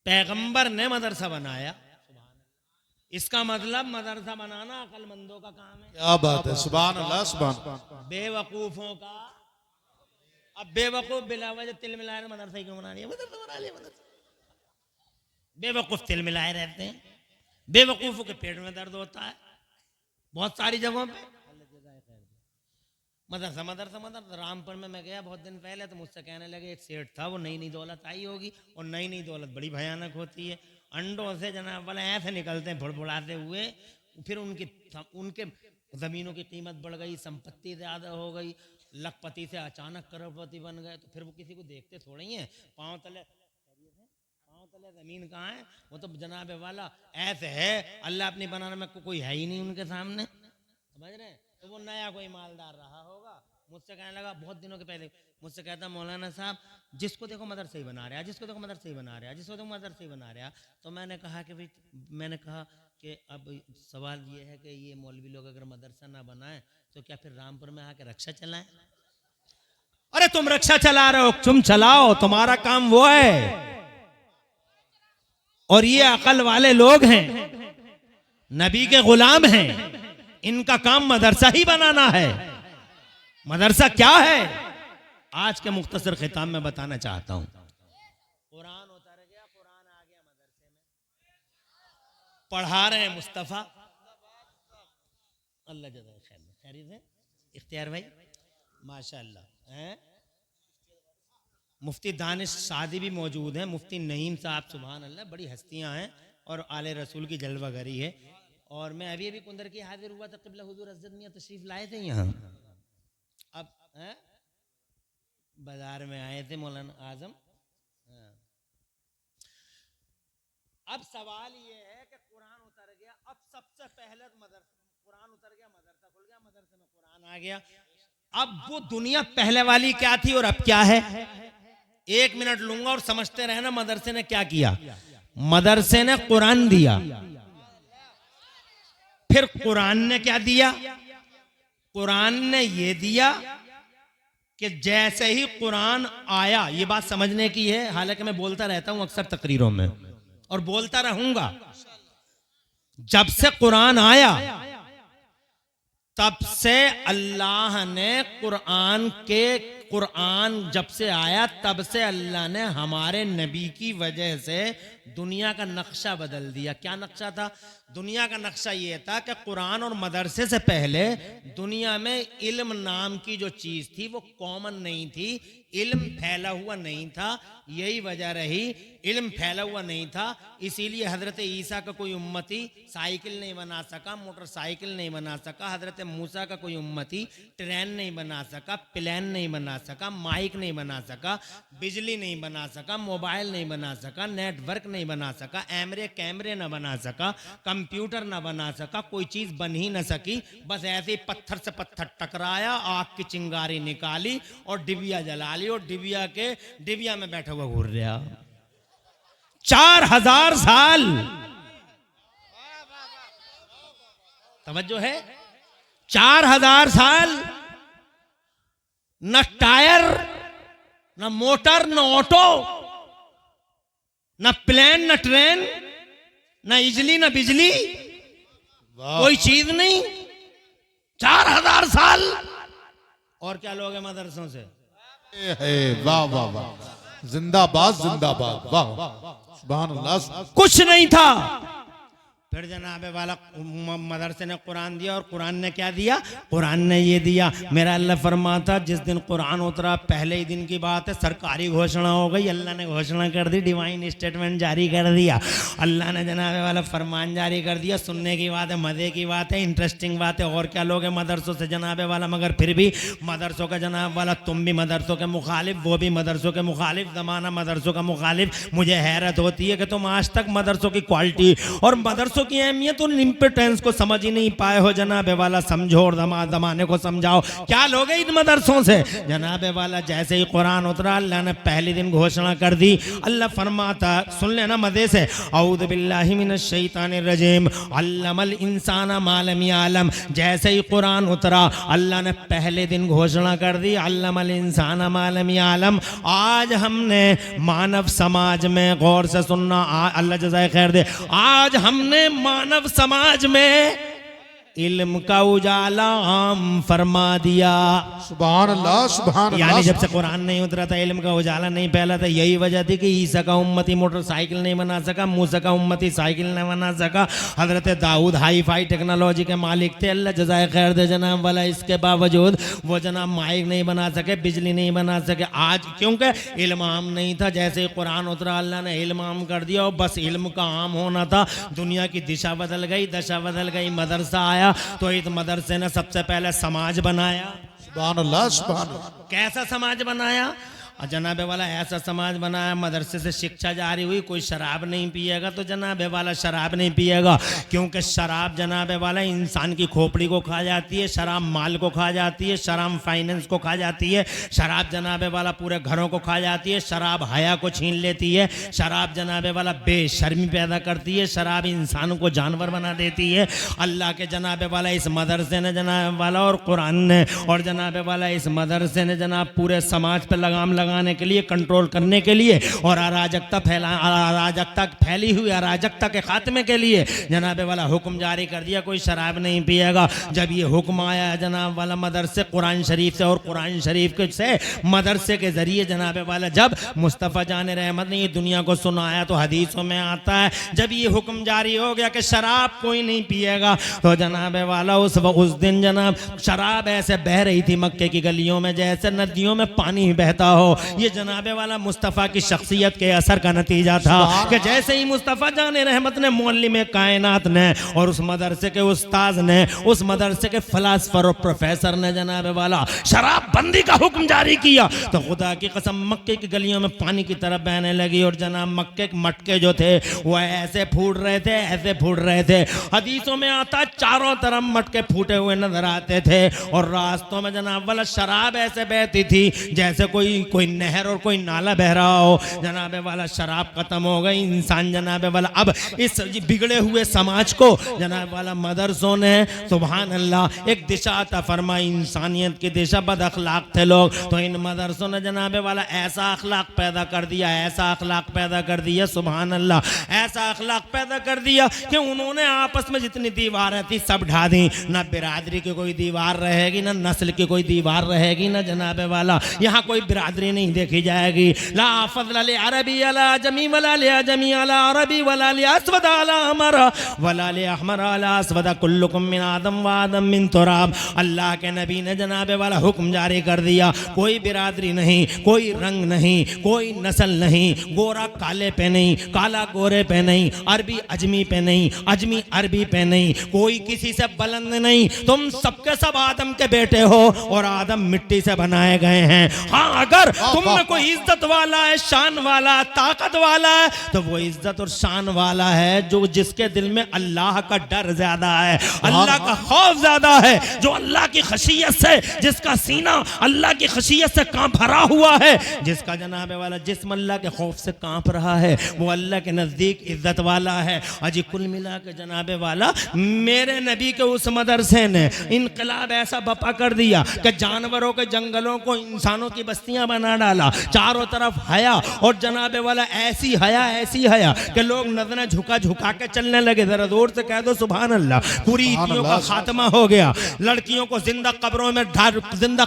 पैगंबर ने मदरसा बनाया, इसका मतलब मदरसा बनाना अक्लमंदों का काम है। क्या बात है, सुभान अल्लाह सुभान। बेवकूफों का, अब बेवकूफ बिला वजह तिल मिलाए मदरसा ही क्यों बना लिया, मदरसा बना लिया मदरसा। बेवकूफ तिल मिलाए रहते हैं, बेवकूफों के पेट में दर्द होता है बहुत सारी जगहों पे। मदरसा मदरसा मदरसा रामपुर में मैं गया बहुत दिन पहले, तो मुझसे कहने लगे एक सेठ था, वो नई नई दौलत आई होगी, और नई नई दौलत बड़ी भयानक होती है। अंडों से जनाब वाले ऐसे निकलते हैं फुड़फुड़ाते हुए, फिर उनके जमीनों की कीमत बढ़ गई, संपत्ति ज़्यादा हो गई, लखपति से अचानक करोड़पति बन गए। तो फिर वो किसी को देखते थोड़ा ही है, पाँव तले जमीन कहाँ है, वो तो जनाब वाला ऐसे है, अल्लाह अपनी बनाने में कोई है ही नहीं उनके सामने, समझ रहे हैं। तो वो नया कोई मालदार रहा होगा, मुझसे कहने लगा बहुत दिनों के पहले, मुझसे कहता मौलाना साहब जिसको देखो मदरसा ही बना रहा है, जिसको देखो मदरसा ही बना रहा है, जिसको देखो मदरसा ही बना रहा है। तो मैंने कहा कि भाई, मैंने कहा कि अब सवाल ये है कि ये मौलवी लोग अगर मदरसा ना बनाए तो क्या फिर रामपुर में आके रक्षा चलाएं? अरे तुम रक्षा चला रहे हो, तुम चलाओ, तुम्हारा काम वो है। और ये अकल वाले लोग हैं, नबी के गुलाम हैं, इनका काम मदरसा ही बनाना है। मदरसा क्या है आज के मुख्तसर खिताब में बताना चाहता हूं। कुरान उतर गया, कुरान आ गया मदरसे में, पढ़ा रहे हैं मुस्तफा, अल्लाह जज़ा खैर खैरियत है इख्तियार भाई, माशाअल्लाह हैं। मुफ्ती दानिश सादी भी मौजूद हैं, मुफ्ती नईम साहब, सुभान अल्लाह, बड़ी हस्तियां हैं और आले रसूल की जलवागरी है। और मैं अभी अभी कुंदर की हाजिर हुआ था, क़िबला हुज़ूर हज़रत मियां तशरीफ लाए थे यहाँ, अब बाजार में आए थे मौलाना आजम। अब सवाल ये है कि कुरान उतर गया, अब सबसे पहले कुरान उतर गया, मदरसा खुल गया, मदरसे में कुरान आ गया। अब वो दुनिया पहले वाली क्या थी और अब क्या है, 1 मिनट लूंगा और समझते रहना मदरसे ने क्या किया। मदरसे ने कुरान दिया, फिर कुरान ने क्या दिया, कुरान ने ये दिया कि जैसे ही कुरान आया, ये बात समझने की है, हालांकि मैं बोलता रहता हूं अक्सर तकरीरों में और बोलता रहूंगा, जब से कुरान आया तब से अल्लाह ने कुरान जब से आया तब से अल्लाह ने हमारे नबी की वजह से दुनिया का नक्शा बदल दिया। क्या नक्शा था? दुनिया का नक्शा ये था कि कुरान और मदरसे से पहले दुनिया में इल्म नाम की जो चीज थी वो कॉमन नहीं थी, इल्म फैला हुआ नहीं था। यही वजह रही, इल्म फैला हुआ नहीं था, इसीलिए हजरत ईसा का कोई उम्मती साइकिल नहीं बना सका, मोटरसाइकिल नहीं बना सका, हजरत मूसा का कोई उम्मती ट्रेन नहीं बना सका, प्लेन नहीं बना सका, माइक नहीं बना सका, बिजली नहीं बना सका, मोबाइल नहीं बना सका, नेटवर्क नहीं बना सका, कैमरे न बना सका, कंप्यूटर न बना सका, कोई चीज बन ही न सकी। बस ऐसे ही पत्थर से पत्थर टकराया, आग की चिंगारी निकाली और डिबिया जला ली, और डिबिया में बैठा हुआ घूर रहा 4000 साल। तवज्जो है, 4000 साल, न टायर, न मोटर, न ऑटो, न प्लेन, न ट्रेन, न इजली, न बिजली, कोई चीज नहीं। 4000 साल। और क्या लोग हैं मदरसों से? वाह वाह वाह, जिंदाबाद जिंदाबाद, वाह सुभान अल्लाह। कुछ नहीं था, फिर जनाब वाला मदरसे ने कुरान दिया, और कुरान ने क्या दिया? कुरान ने ये दिया, मेरा अल्लाह फरमाता जिस दिन कुरान उतरा पहले ही दिन की बात है, सरकारी घोषणा हो गई, अल्लाह ने घोषणा कर दी, डिवाइन स्टेटमेंट जारी कर दिया, अल्लाह ने जनाब वाला फरमान जारी कर दिया। सुनने की बात है, मज़े की बात है, इंटरेस्टिंग बात है। और क्या लोग हैं मदरसों से जनाब वाला, मगर फिर भी मदरसों का जनाब वाला, तुम भी मदरसों के मुखालिफ, वो भी मदरसों के मुखालिफ, ज़माना मदरसों का मुखालिफ। मुझे हैरत होती है कि तुम आज तक मदरसों की क्वालिटी और मदरसों मदरसों की अहमियत और इम्पोर्टेंस को समझ ही नहीं पाए हो जनाबे वाला, समझो और जमाने को समझाओ। क्या लोगे इन मदरसों से जनाबे वाला? जैसे ही कुरान उतरा अल्लाह ने पहले दिन घोषणा कर दी। अल्लाह फरमाता, सुन लेना मजे से, औज़ु बिल्लाहि मिनश शैतानिर रजीम, अल्लमल इंसाना मा लम यअलम। जैसे ही कुरान उतरा अल्लाह ने पहले दिन घोषणा कर दी, अल्लमल इंसाना मा लम यअलम। आज हमने मानव समाज में, गौर से सुनना, अल्लाह जज़ाए खैर दे, आज हमने मानव समाज में इल्म का उजाला आम फरमा दिया। सुभान अल्लाह, सुभान यानी अल्लाह। जब से कुरान नहीं उतरा था इल्म का उजाला नहीं फैला था। यही वजह थी कि ईसा का उम्मती मोटरसाइकिल नहीं बना सका, मूसा का उम्मती साइकिल नहीं बना सका। हजरत दाऊद हाई फाई टेक्नोलॉजी के मालिक थे, अल्लाह जज़ाए खैर दे जनाब वाला, इसके बावजूद वो जनाब माइक नहीं बना सके, बिजली नहीं बना सके। आज क्योंकि इल्म आम नहीं था। जैसे ही कुरान उतरा अल्लाह ने इल्म आम कर दिया और बस इल्म का आम होना था। दुनिया की दिशा बदल गई, दशा बदल गई। मदरसा आया तो इस मदरसे ने सबसे पहले समाज बनाया। सुभान अल्लाह, सुभान अल्लाह। कैसा समाज बनाया? और जनाबे वाला ऐसा समाज बनाया, मदरसे से शिक्षा जारी हुई, कोई शराब नहीं पिएगा तो जनाबे वाला शराब नहीं पिएगा, क्योंकि शराब जनाबे वाला इंसान की खोपड़ी को खा जाती है, शराब माल को खा जाती है, शराब फाइनेंस को खा जाती है, शराब जनाबे वाला पूरे घरों को खा जाती है, शराब हया को छीन लेती है, शराब जनाबे वाला बेशर्मी पैदा करती है, शराब इंसानों को जानवर बना देती है। अल्लाह के जनाबे वाला इस मदरसे ने जनाब वाला और कुरान ने और जनाबे वाला इस मदरसे ने जनाब पूरे समाज पर लगाम लगाने के लिए, कंट्रोल करने के लिए और अराजकता फैली हुई अराजकता के खात्मे के लिए जनाबे वाला हुक्म जारी कर दिया, कोई शराब नहीं पिएगा। जब ये हुक्म आया जनाब वाला मदरसे कुरान शरीफ से और कुरान शरीफ के से मदरसे के जरिए जनाबे वाला जब मुस्तफ़ा जान रहमत ने ये दुनिया को सुनाया, तो हदीसों में आता है जब ये हुक्म जारी हो गया कि शराब कोई नहीं पिएगा, तो जनाबे वाला उस दिन जनाब शराब ऐसे बह रही थी मक्के की गलियों में जैसे नदियों में पानी बहता हो। ये जनाबे वाला मुस्तफ़ा की शख्सियत के असर का नतीजा था कि जैसे ही मुस्तफ़ा जान रहमत ने, मौलवी कायनात ने और उस मदरसे के उस्ताद ने, उस मदरसे के फलासफर और प्रोफेसर ने जनाबे वाला शराब बंदी का हुक्म जारी किया, तो खुदा की कसम मक्के की गलियों में पानी की तरफ बहने लगी। और जनाब मक्के के मटके जो थे वह ऐसे फूट रहे थे, ऐसे फूट रहे थे। हदीसों में आता चारों तरफ मटके फूटे हुए नजर आते थे और रास्तों में जनाब वाला शराब ऐसे बहती थी जैसे कोई नहर और कोई नाला बह रहा हो। जनाबे वाला शराब खत्म हो गई, इंसान जनाबे वाला अब इस बिगड़े हुए समाज को जनाब वाला मदरसों ने सुभान अल्लाह एक दिशा अता फरमाई, इंसानियत की दिशा। बद अखलाक थे लोग, तो इन मदरसों ने जनाबे वाला ऐसा अखलाक पैदा कर दिया, ऐसा अखलाक पैदा कर दिया, सुभान अल्लाह, ऐसा अखलाक पैदा कर दिया कि उन्होंने आपस में जितनी दीवारें थी सब ढा दी। ना बिरादरी की कोई दीवार रहेगी, ना नस्ल की कोई दीवार रहेगी, ना जनाबे वाला यहाँ कोई बिरादरी नहीं देखी जाएगी। ला फज़ल ले अरबी अला जमी वला ले अजमी अला अरबी वला ले अस्वद अला अहमर वला ले अहमर अला अस्वद कुल्लुकुम मिन आदम व आदम मिन तुराब। अल्लाह के नबी ने जनाबे वाला हुक्म जारी कर दिया, कोई बिरादरी नहीं, कोई रंग नहीं, कोई नस्ल नहीं, गोरा काले पे नहीं, काला गोरे पे नहीं, अरबी अजमी पे नहीं, अजमी अरबी पे नहीं, कोई किसी से बुलंद नहीं, तुम सबके सब आदम के बेटे हो और आदम मिट्टी से बनाए गए हैं। हाँ, अगर तुम में कोई इज्जत वाला है, शान वाला, ताकत वाला है, तो वो इज्जत और शान वाला है जो जिसके दिल में अल्लाह का डर ज्यादा है, अल्लाह का खौफ ज्यादा है, जो अल्लाह की खशियत से, जिसका सीना अल्लाह की खशियत से कांप भरा हुआ है, जिसका जनाबे वाला जिस्म अल्लाह के खौफ से कांप रहा है, वो अल्लाह के नजदीक इज्जत वाला है। अजी कुल मिला के जनाबे वाला मेरे नबी के उस मदरसे ने इनकलाब ऐसा बपा कर दिया कि जानवरों के जंगलों को इंसानों की बस्तियां बना डाला, चारों तरफ हया और जनाबे वाला ऐसी हया कि लोग नजरें झुका झुका के चलने लगे। जरा जोर से कह दो सुभान अल्लाह। पूरी ईदियों का खात्मा हो गया, लड़कियों को जिंदा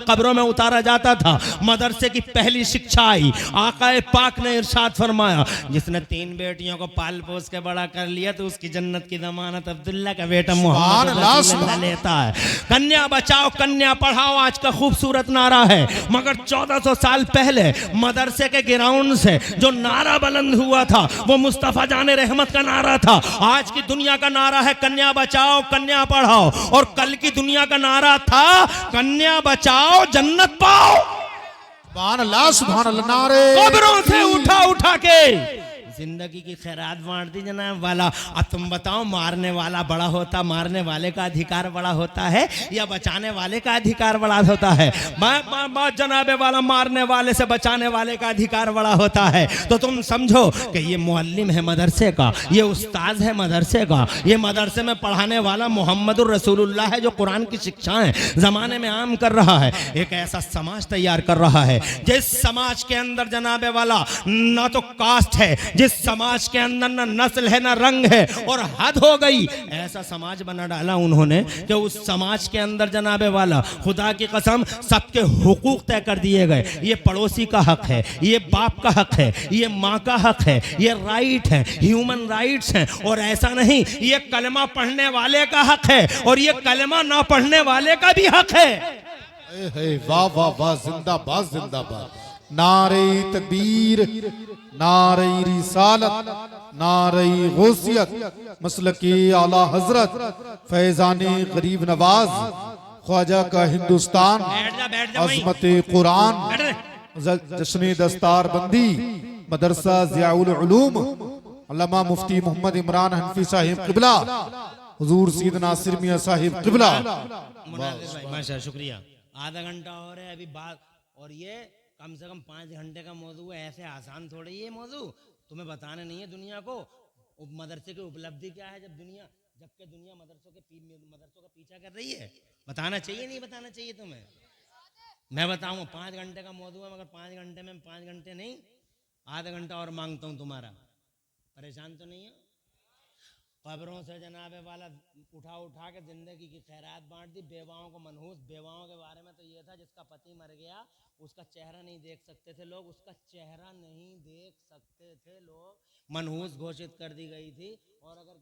कब्रों में उतारा जाता था। मदरसे की पहली शिक्षा आई, आकाए पाक ने इरशाद फरमाया, जिसने 3 बेटियों को पाल पोस के बड़ा कर लिया तो उसकी जन्नत की जमानत अब्दुल्ला का बेटा मोहम्मद लेता है। कन्या बचाओ कन्या पढ़ाओ आज का खूबसूरत नारा है, मगर 1400 साल पहले मदरसे के ग्राउंड से जो नारा बुलंद हुआ था वो मुस्तफा जाने रहमत का नारा था। आज की दुनिया का नारा है कन्या बचाओ कन्या पढ़ाओ, और कल की दुनिया का नारा था कन्या बचाओ जन्नत पाओ। सुभान अल्लाह, सुभान अल्लाह। नारे कब्रों से उठा के जिंदगी की खैरात बांट दी जनाब वाला। अब तुम बताओ, मारने वाला बड़ा होता, मारने वाले का अधिकार बड़ा होता है या बचाने वाले का अधिकार बड़ा होता है? जनाबे वाला, मारने वाले से बचाने वाले का अधिकार बड़ा होता है। तो तुम समझो कि ये मुअल्लिम है मदरसे का, ये उस्ताद है मदरसे का, ये मदरसे में पढ़ाने वाला मोहम्मदुर रसूलुल्लाह है जो कुरान की शिक्षाएं जमाने में आम कर रहा है। एक ऐसा समाज तैयार कर रहा है जिस समाज के अंदर जनाबे वाला ना तो कास्ट है, जिस समाज के अंदर ना नस्ल है ना रंग है, और हद हो गई, ऐसा समाज बना डाला उन्होंने कि उस समाज के अंदर जनाबे वाला खुदा की कसम सबके हुकूक तय कर दिए गए। ये पड़ोसी का हक है, ये बाप का हक है, ये माँ का हक है, ये राइट है, ह्यूमन राइट्स हैं। और ऐसा नहीं, ये कलमा पढ़ने वाले का हक है और ये कलमा ना पढ़ने वाले का भी हक है। वाह वाह वाह, जिंदाबाद जिंदाबाद। नारे तकबीर, नारे रिसालत, नारे गौसियत, मसलकी आला हजरत फैजाने गरीब नवाज ख्वाजा का हिंदुस्तान, अजमत कुरान, जश्न दस्तार बंदी, मदरसा ज़ियाउल उलूम, अल्लामा मुफ्ती मोहम्मद इमरान हनफी साहिब क़िबला, हुजूर सैयद नासिर मियां साहिब क़िबला। माशा, शुक्रिया। आधा घंटा हो रहा है अभी बात, और ये कम से कम 5 घंटे का मौजू है। ऐसे आसान थोड़ी ये मौजू, तुम्हें बताने नहीं है दुनिया को मदरसे की उपलब्धि क्या है, जबकि दुनिया मदरसों का पीछा कर रही है। बताना चाहिए नहीं बताना चाहिए तुम्हें? मैं बताऊंगा, 5 घंटे का मौजू है, मगर 5 घंटे में 5 घंटे नहीं, आधा घंटा और मांगता हूं तुम्हारा। परेशान तो नहीं है? कब्रों से जनाबे वाला उठा उठा के जिंदगी की खैरात बांट दी, बेवाओं को मनहूस। बेवाओं के बारे में तो ये था, जिसका पति मर गया उसका चेहरा नहीं देख सकते थे लोग, उसका चेहरा नहीं देख सकते थे लोग, मनहूस घोषित कर दी गई थी। और अगर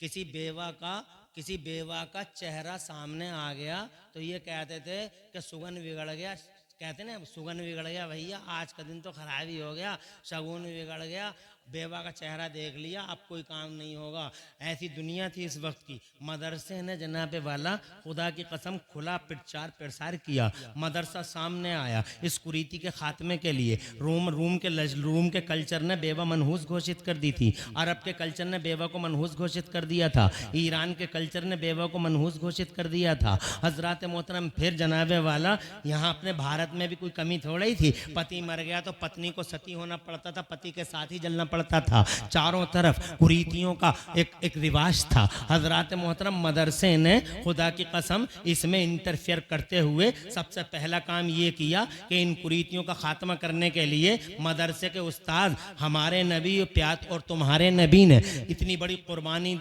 किसी बेवा का चेहरा सामने आ गया तो ये कहते थे कि सुगन बिगड़ गया। कहते ना, सुगन बिगड़ गया भैया, आज का दिन तो खराब ही हो गया, शगुन बिगड़ गया, बेवा का चेहरा देख लिया, अब कोई काम नहीं होगा। ऐसी दुनिया थी इस वक्त की। मदरसे ने जनाबे वाला खुदा की कसम खुला प्रचार प्रसार किया। मदरसा सामने आया इस कुरीति के खात्मे के लिए। रूम के कल्चर ने बेवा मनहूस घोषित कर दी थी, अरब के कल्चर ने बेवा को मनहूस घोषित कर दिया था, ईरान के कल्चर ने बेवा को मनहूस घोषित कर दिया था। हजरात मोहतरम, फिर जनाबे वाला यहाँ अपने भारत में भी कोई कमी थोड़ी थी। पति मर गया तो पत्नी को सती होना पड़ता था, पति के साथ ही जलना पड़ता था। चारों तरफ कुरीतियों का एक रिवाज था। हजरात मोहतरम, मदरसे ने खुदा की कसम इसमें इंटरफेयर करते हुए सबसे पहला काम ये किया कि इन कुरीतियों का खात्मा करने के लिए मदरसे के उस्ताद हमारे नबी प्यात और तुम्हारे नबी ने इतनी बड़ी कुर्बानी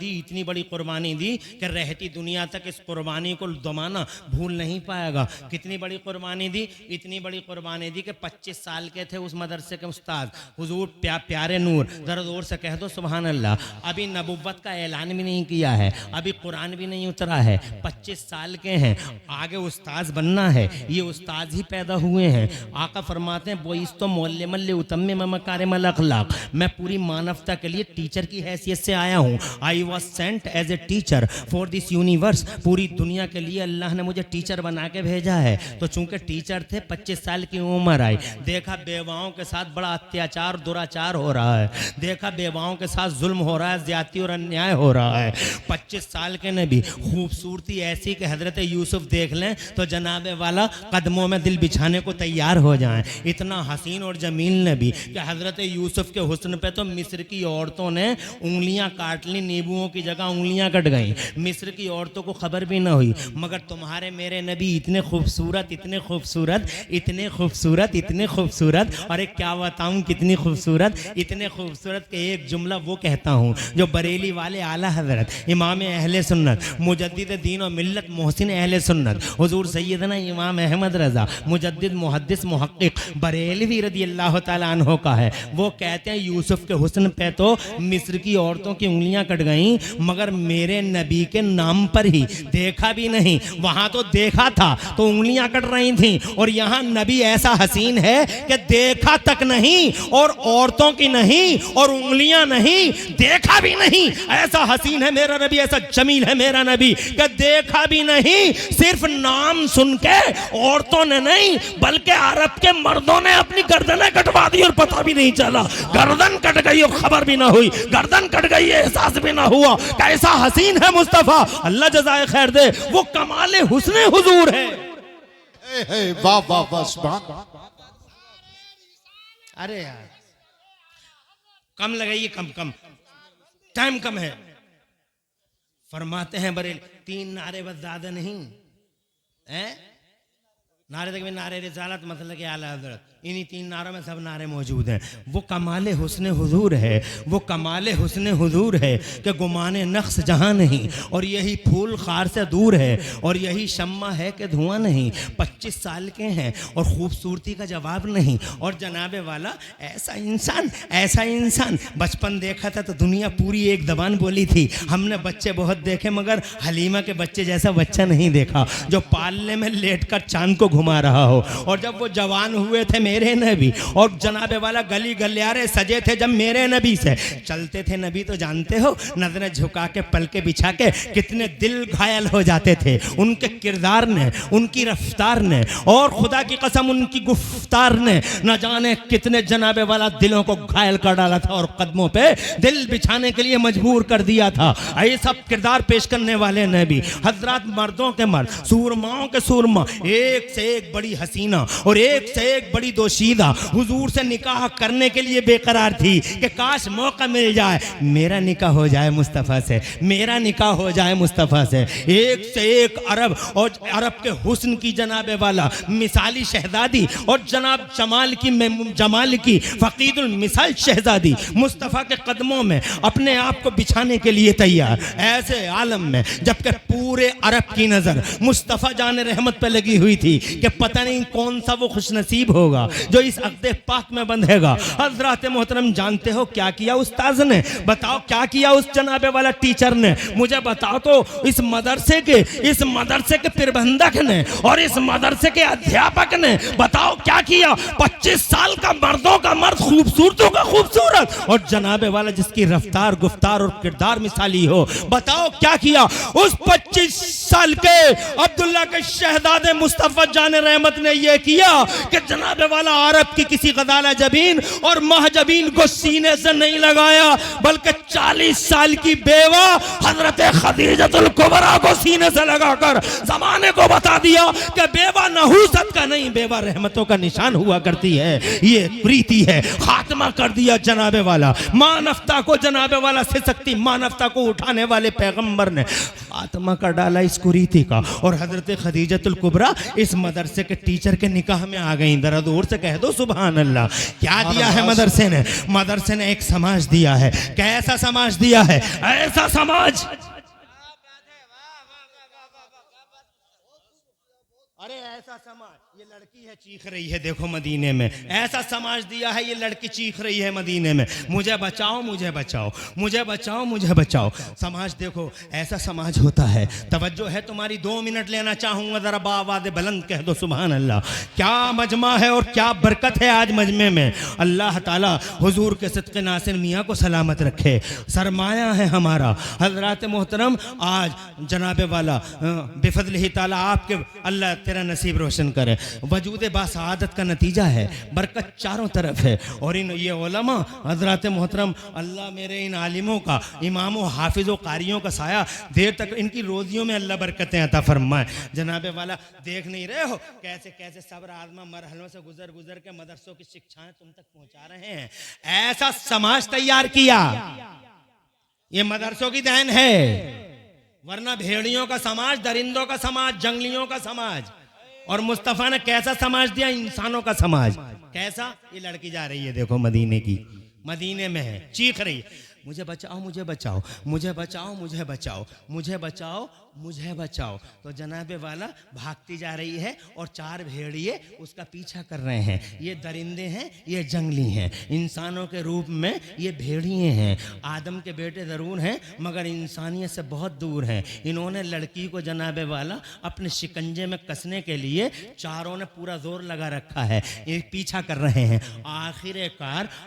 दी कि रहती दुनिया तक इस कुर्बानी को दमाना भूल नहीं पाएगा। कितनी बड़ी कुर्बानी दी? इतनी बड़ी कुर्बानी दी कि 25 साल के थे उस मदरसे के उस्ताद, हुजूर प्यारे नूर, जरा जोर से कह दो सुभान अल्लाह। अभी नबुव्वत का ऐलान भी नहीं किया है, अभी कुरान भी नहीं उतरा है, 25 साल के हैं, आगे उस्ताद बनना है, ये उस्ताद ही पैदा हुए हैं। आका फरमाते हैं, बोइस तो मुअल्लिमल उतम्मिम मकारिमल अखलाक, मैं पूरी मानवता के लिए टीचर की हैसियत से आया हूँ। I was sent as a teacher for this universe, पूरी दुनिया के लिए अल्लाह ने मुझे टीचर बना के भेजा है। तो चूंकि टीचर थे, 25 साल की उम्र आई, देखा बेवाओं के साथ बड़ा अत्याचार दुराचार हो रहा है, देखा बेवाओं के साथ जुल्म हो रहा है, ज्यादती और अन्याय हो रहा है। 25 साल के नबी, खूबसूरती ऐसी कि हजरत यूसुफ देख लें तो जनाबे वाला कदमों में दिल बिछाने को तैयार हो जाएं। इतना हसीन और जमील नबी कि हजरत यूसुफ के हुस्न पे तो मिस्र की औरतों ने उंगलियां काट ली, नींबुओं की जगह उंगलियां कट गईं। मिस्र की औरतों को खबर भी ना हुई, मगर तुम्हारे मेरे नबी इतने खूबसूरत, इतने खूबसूरत, इतने खूबसूरत, इतने खूबसूरत, और एक क्या बताऊं कितनी खूबसूरत, इतने खूबसूरत के एक जुमला वो कहता हूँ जो बरेली वाले आला हजरत इमाम अहले सुन्नत मुजद्दिद दीन और मिल्लत मोहसिन अहले सुन्नत हुजूर सैयदना इमाम अहमद रजा मुजद्दिद मुहद्दिस मुहक्किक बरेलवी रदी अल्लाह ताला अन्हो का है। वो कहते हैं यूसुफ के हुस्न पे तो मिस्र की औरतों की उंगलियां कट गईं, मगर मेरे नबी के नाम पर ही देखा भी नहीं, वहां तो देखा था तो उंगलियां कट रही थी, और यहाँ नबी ऐसा हसीन है कि देखा तक नहीं और औरतों की नहीं नहीं और उंगलियां नहीं, देखा भी नहीं। ऐसा हसीन है मेरा नबी, ऐसा जमील है मेरा नबी कि देखा भी नहीं, सिर्फ नाम सुन के औरतों ने नहीं बल्कि अरब के मर्दों ने अपनी गर्दनें कटवा दी और पता भी नहीं चला। गर्दन कट गई और खबर भी ना हुई, गर्दन कट गई एहसास भी ना हुआ। कैसा हसीन है मुस्तफा, अल्लाह जज़ाए खैर दे। वो कमाले हुस्ने हुजूर है। वाह वाह वाह सुभान। अरे यार कम लगाइए, कम कम, टाइम कम है। फरमाते हैं बरेल 3 नारे बस, ज्यादा नहीं है। नारे तक में नारे रिसालत मतलब के आला हज़रत, इन्हीं 3 नारों में सब नारे मौजूद हैं। वो कमाले हुस्ने हुजूर है, वो कमाले हुस्ने हुजूर है कि गुमाने नक्श जहां नहीं, और यही फूल खार से दूर है, और यही शम्मा है कि धुआं नहीं। 25 साल के हैं और खूबसूरती का जवाब नहीं, और जनाबे वाला ऐसा इंसान, ऐसा इंसान। बचपन देखा था तो दुनिया पूरी एक जबान बोली थी। हमने बच्चे बहुत देखे मगर हलीमा के बच्चे जैसा बच्चा नहीं देखा, जो पालने में लेटकर चांद को घुमा रहा हो। और जब वो जवान हुए थे मेरे नबी, और जनाबे वाला गली गलियारे सजे थे जब मेरे नबी से चलते थे नबी, तो जानते हो नजरें झुका के पलके बिछा के कितने दिल घायल हो जाते थे उनके किरदार ने, उनकी रफ्तार ने, और खुदा की कसम उनकी गुफ्तार ने न जाने कितने जनाबे वाला दिलों को घायल कर डाला था और कदमों पे दिल बिछाने के लिए मजबूर कर दिया था। ये सब किरदार पेश करने वाले नबी हजरत, मर्दों के मर्द, सूरमाओं के सूरमा, एक से एक बड़ी हसीना और एक से एक बड़ी दोशीदा हुजूर से निकाह करने के लिए बेकरार थी कि काश मौका मिल जाए, मेरा निकाह हो जाए मुस्तफ़ा से, मेरा निकाह हो जाए मुस्तफ़ा से। एक से एक अरब, और अरब के हुस्न की जनाबे वाला मिसाली शहजादी, और जनाब जमाल की फकीदुल मिसाल शहजादी मुस्तफ़ा के कदमों में अपने आप को बिछाने के लिए तैयार। ऐसे आलम में जबकि पूरे अरब की नजर मुस्तफ़ा जान रहमत पे लगी हुई थी कि पता नहीं कौन सा वो खुशनसीब होगा जो इस अक़्दे पाक में बंधेगा। हज़रात मोहतरम जानते हो क्या किया उस्ताद ने, बताओ क्या किया उस जनाबे वाला टीचर ने, मुझे बताओ तो। इस मदरसे के प्रबंधक ने और इस मदरसे के अध्यापक ने बताओ क्या किया। 25 साल का मर्दों का मर्द, खूबसूरतों का खूबसूरत, और जनाबे वाला जिसकी रफ्तार गुफ्तार और किरदार मिसाली हो, बताओ क्या किया। उस 25 साल के अब्दुल्ला के शहजादे मुस्तफ़ा जान रहमत ने यह किया कि जनाबे वाला अरब की किसी गजाला जबीन और महजबीन को सीने से नहीं लगाया, बल्कि 40 साल की बेवा हजरत खदीजतुल कुबरा को सीने से लगाकर जमाने को बता दिया कि बेवा नहूसत का नहीं, बेवा रहमतों का निशान हुआ करती है। ये प्रीति है, खात्मा कर दिया जनाबे वाला। मानवता को जनाबे वाला से सकती, मानवता को उठाने वाले पैगंबर ने खात्मा कर डाला इस कुरीति का। और हजरत खदीजतुल कुबरा इस मदरसे के टीचर के निकाह में आ गई। दरा दूर से कह दो सुभान अल्लाह। क्या दिया है मदरसे ने? मदरसे ने एक समाज दिया है। कैसा समाज दिया है? ऐसा समाज, अरे ऐसा समाज, ये लड़की है चीख रही है देखो मदीने में, ऐसा समाज दिया है। ये लड़की चीख रही है मदीने में, मुझे बचाओ मुझे बचाओ, मुझे बचाओ मुझे बचाओ। समाज देखो ऐसा समाज होता है। तवज्जो है तुम्हारी, 2 मिनट लेना चाहूंगा, जरा बावाद बुलंद कह दो सुभान अल्लाह। क्या मजमा है और क्या बरकत है आज मजमे में। अल्लाह ताला हुजूर के सदक़े नासिर मियाँ को सलामत रखे, सरमाया है हमारा। हजरात मोहतरम आज जनाबे वाला बिफज़्लिही ताला आपके, अल्लाह तेरा नसीब रोशन करे। वजूद बासआदत का नतीजा है, बरकत चारों तरफ है। और इन ये उलमा हजरात मोहतरम, अल्लाह मेरे इन आलिमों का, इमामों हाफिज़ों कारियों का साया देर तक इनकी रोजियों में अल्लाह बरकतें अता फरमाए। जनाबे वाला देख नहीं रहे हो कैसे कैसे सब्र आज़मा मरहलों से गुजर गुजर के मदरसों की शिक्षाएं तुम तक पहुंचा रहे हैं। ऐसा समाज तैयार किया, ये मदरसों की देन है, वरना भेड़ियों का समाज, दरिंदों का समाज, जंगलियों का समाज। और मुस्तफ़ा ने कैसा समाज दिया? इंसानों का समाज। कैसा? ये लड़की जा रही है देखो मदीने की, मदीने में है, चीख रही है। मुझे बचाओ, मुझे बचाओ, मुझे बचाओ, मुझे बचाओ, मुझे बचाओ, मुझे बचाओ। तो जनाबे वाला भागती जा रही है और 4 भेड़िए उसका पीछा कर रहे हैं। ये दरिंदे हैं, ये जंगली हैं, इंसानों के रूप में ये भेड़िए हैं। आदम के बेटे ज़रूर हैं मगर इंसानियत से बहुत दूर हैं। इन्होंने लड़की को जनाबे वाला अपने शिकंजे में कसने के लिए चारों ने पूरा जोर लगा रखा है, ये पीछा कर रहे हैं।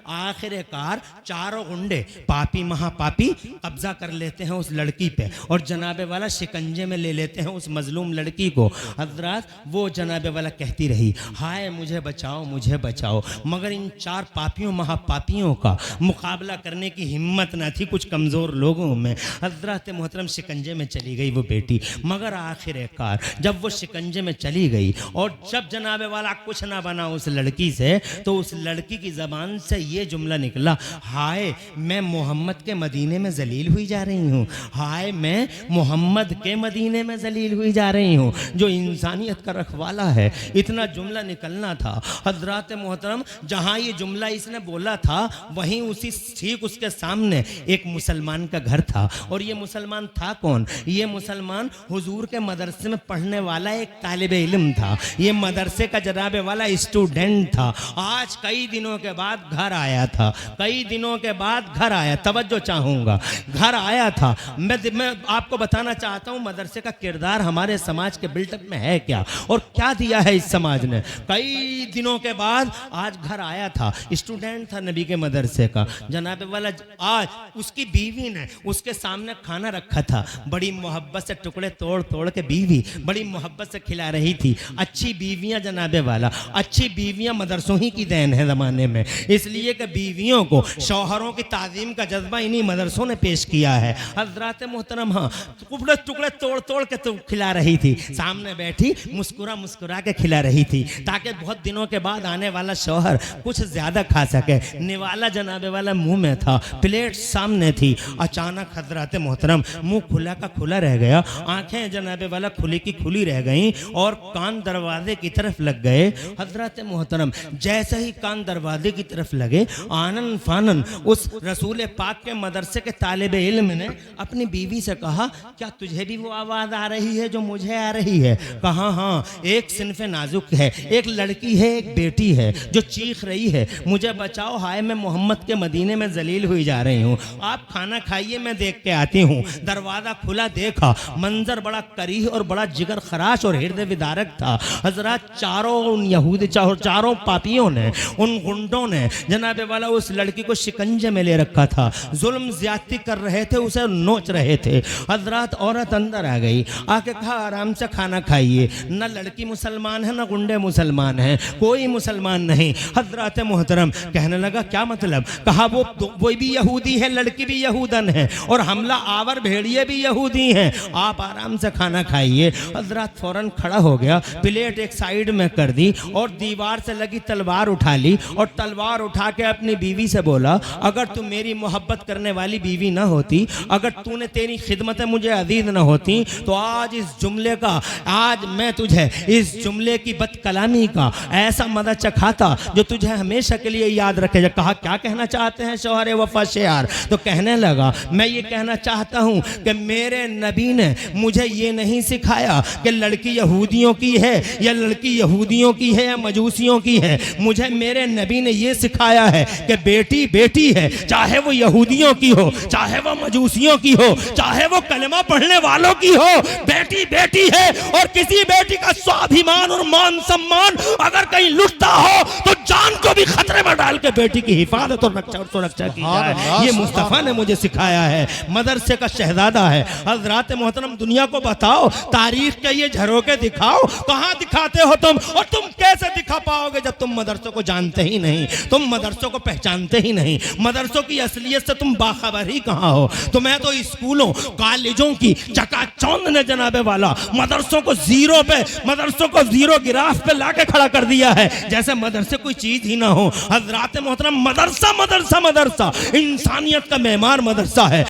आखिरकार चारों गुंडे पापी महापापी कब्जा कर लेते हैं उस लड़की पे और जनाबे वाला शिकंजे में ले लेते हैं उस मजलूम लड़की को। हजरत वो जनाबे वाला कहती रही, हाय मुझे बचाओ, मुझे बचाओ, मगर इन 4 पापियों महापापियों का मुकाबला करने की हिम्मत ना थी कुछ कमज़ोर लोगों में। हजरत मोहतरम शिकंजे में चली गई वो बेटी, मगर आखिरकार जब वो शिकंजे में चली गई और जब जनाबे वाला कुछ ना बना उस लड़की से, तो उस लड़की की ज़बान से ये जुमला निकला, हाय मैं मोहम्मद के मदीने में जलील हुई जा रही हूँ, हाय मैं मोहम्मद के मदीने में जलील हुई जा रही हूँ जो इंसानियत का रखवाला है। इतना जुमला निकलना था। हजरत मोहतरम जहाँ ये जुमला इसने बोला था वहीं उसी ठीक उसके सामने एक मुसलमान का घर था। और ये मुसलमान था कौन? ये मुसलमान हुजूर के मदरसे में पढ़ने वाला एक तालिब इल्म था। ये मदरसे का जनाबे वाला स्टूडेंट था। आज कई दिनों के बाद घर आया था, कई दिनों के बाद घर आया, तवज्जो चाहूँगा, घर आया था। मैं आपको बताना चाहता हूँ मदरसे का किरदार हमारे समाज के बिल्डअप में है क्या और क्या दिया है इस समाज ने। कई दिनों के बाद आज घर आया था, स्टूडेंट था नबी के मदरसे का जनाबे वाला। आज उसकी बीवी ने उसके सामने खाना रखा था, बड़ी मोहब्बत से टुकड़े तोड़ तोड़ के बीवी बड़ी मोहब्बत से खिला रही थी। अच्छी बीवियां जनाबे वाला, अच्छी बीवियां मदरसों ही की देन है ज़माने में, इसलिए कि बीवियों को शौहरों की ताज़ीम का जज्बा इन्हीं मदरसों ने पेश किया है। हज़रात मोहतरम हाँ टुकड़े टुकड़े तोड़ तोड़ के तो खिला रही थी, सामने बैठी मुस्कुरा मुस्कुरा के खिला रही थी ताकि बहुत दिनों के बाद आने वाला शौहर कुछ ज़्यादा खा सके। निवाला जनाबे वाला मुंह में था, प्लेट सामने थी। अचानक हज़रात मोहतरम मुंह खुला का खुला रह गया, आंखें जनाबे वाला खुली की खुली रह गईं और कान दरवाजे की तरफ लग गए। हज़रात मोहतरम जैसे ही कान दरवाजे की तरफ लगे, आनन फानन उस रसूल पाक के मदरसे के तालिब इल्म ने अपनी बीवी से कहा, क्या तुझे भी वो आवाज़ आ रही है जो मुझे आ रही है? कहा हाँ, एक सिनफ नाजुक है, एक लड़की है, एक बेटी है जो चीख रही है, मुझे बचाओ, हाय मैं मोहम्मद के मदीने में जलील हुई जा रही हूँ, आप खाना खाइए मैं देख के आती हूँ। दरवाज़ा खुला देखा, मंजर बड़ा करीह और बड़ा जिगर खराश और हृदय विदारक था। हजरत चारों उन यहूदी चारों पापियों ने, उन गुंडों ने जनाबे वाला उस लड़की को शिकंजे में ले रखा था, जुल्म ज्यादती कर रहे थे, उसे नोच रहे थे। हजरत औरत अंदर आ गई, आके कहा आराम से खाना खाइए, न लड़की मुसलमान है न गुंडे मुसलमान है, कोई मुसलमान नहीं। हजरत मोहतरम कहने लगा क्या मतलब? कहा वो भी यहूदी है, लड़की भी यहूदन है और हमला आवर भेड़िए भी यहूदी हैं, आप आराम से खाना खाइए। हजरत फौरन खड़ा हो गया, प्लेट एक साइड में कर दी और दीवार से लगी तलवार उठा ली और तलवार उठा के अपनी बीवी से बोला, अगर तू मेरी मोहब्बत करने वाली बीवी ना होती, अगर तूने तेरी खिदमतें मुझे अजीज ना होती, तो आज इस जुमले का, आज मैं तुझे इस जुमले की बदकलामी का ऐसा मजा चखाता जो तुझे हमेशा के लिए याद रखेगा। कहा क्या कहना चाहते हैं शौहर वफा शेयार? तो कहने लगा मैं ये कहना चाहता हूँ कि मेरे नबी ने मुझे ये नहीं सिखाया कि लड़की यहूदियों की है या लड़की यहूदियों की है या मजूसियों की है। मुझे मेरे नबी ने ये सिखाया है कि बेटी बेटी है, चाहे वो यहूदियों की हो, चाहे वो मजूसियों की हो, चाहे वो कलमा पढ़ने वालों की हो, बेटी बेटी है। और किसी बेटी का स्वाभिमान और मान सम्मान अगर कहीं लुटता हो तो जान को भी खतरे में डाल के बेटी की हिफाजत और सुरक्षा की जाए। ये मुस्तफा ने मुझे सिखाया है, मदरसे का शहजादा है। हजरात मोहतरम दुनिया को बताओ, तारीख के ये झरोके दिखाओ, कहाँ दिखाते हो तुम? और तुम कैसे दिखा पाओगे जब तुम मदरसों को जानते ही नहीं, तुम मदरसों को पहचानते ही नहीं, मदरसों की असलियत से तुम बाखबर ही कहाँ हो? तुम्हें तो स्कूलों कॉलेजों की चकाचौंध ने जनाबे वाला मदरसों को जीरो पे, मदरसों को जीरो गिराफ पे लाके खड़ा कर दिया है, जैसे मदरसे कोई चीज ही ना हो। हजरात मोहतरम मदरसा मदरसा मदरसा इंसानियत का मेहमान मदरसा है।